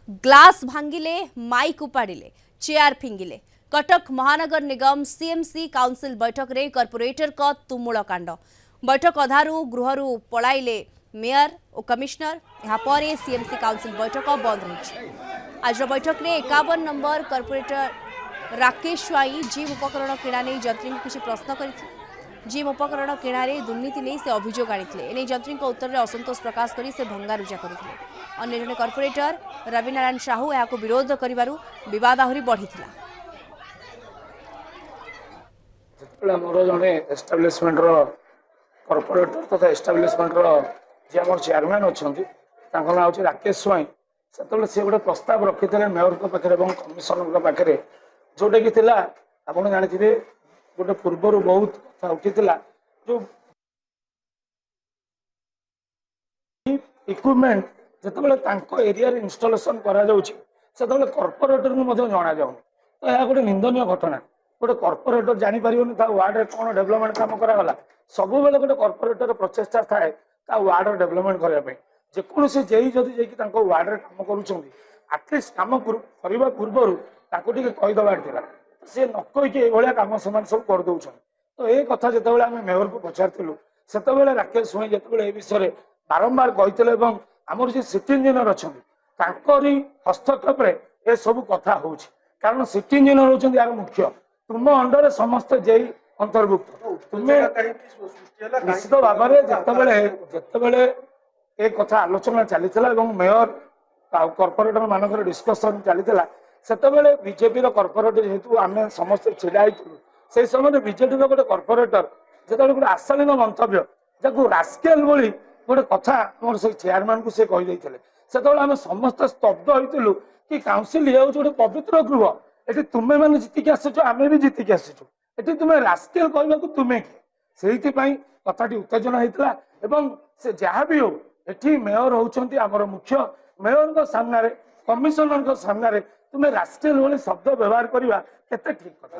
Glass भांगिले mic उपाड़िले chair फिंगिले Cuttack महानगर निगम CMC council बैठक रे कॉर्पोरेटर का तुमुल कांड बैठक अधारू गृहरु पलाइले मेयर और कमिश्नर यापर सीएमसी काउंसिल बैठक बंद रही। आज बैठक में 51 नंबर कॉर्पोरेटर राकेश स्वाई जिम उपकरण किणा नहीं जंत्री को किसी प्रश्न करते। जिम उपकरण किणारे दुर्नीति नहीं से अभियोग आनी जंत्री उत्तर में असंतोष प्रकाश कर से भंगारुजा करते। अन्य जड़े कॉर्पोरेटर रविनारायण साहू यहाँ विरोध करिबारु विवाद आहरी बढ़ी। मोर जड़े एस्टाब्लिशमेंट कॉर्पोरेटर तथा एस्टाब्लिशमेंट जी आम चेयरमैन अच्छा ना हूँ राकेश स्वाई से सी गोटे प्रस्ताव रखी मेयर पाखे कमिशनर पाखे जोटा कि आप जानी गोटे पूर्वर बहुत कथा उठी जो इक्विपमेंट जो एरिया इनस्टलेशन कर कॉर्पोरेटर को जना जाऊँ तो यह गोटे निंदनीय घटना। गोटे कॉर्पोरेटर जापर वार्ड में कौन डेवलपमेंट कम कराला सब बेले गोटे कॉर्पोरेटर प्रचेषा थाए वार्ड डेवलपमेंट करने जेकोसी जेई जदि वार्ड में कम करटलिस्ट कम करने पूर्वर कहीदेवार था सी न कहीकि कम से सब करदे। तो ये कथा जो आम मेयर को पचारूँ से राकेश स्वाई जो विषय बारंबार कहते आमर जो सिटी इंजीनियर अच्छा हस्तक्षेप ये सब कथा हो कारण सिटी इंजीनियर होती यार मुख्य तुम अंडर समस्त जेई अंतर्भुक्त तुम्हें निश्चित भाव में जितेबले एक कथा आलोचना चली मेयर कॉर्पोरेटर मानक डिस्कसन चली से बीजेपी कॉर्पोरेटर जेहेतु आम समस्त छिड़ा से समय बीजेपी गोटे कॉर्पोरेटर जो गोटे आशालीन मंतव्य जहाँ रास्केल भली गोटे कथा मोर से चेयरमैन को से कही से आम समस्त स्तब्ध होइलु कि काउंसिल ये गोटे पवित्र गृह ये तुम्हें मैंने जीतिक आसीच आम भी जीतिक आसीचु ये तुम्हें रास्केल कहवा तुम्हें किए से कथाटी उत्तेजना होता से जहाँ भी हो ये मेयर होती आमर मुख्य मेयर सामने कमिशनर सामने तुम्हें रास्केल भली शब्द व्यवहार करवा केते ठीक कथा।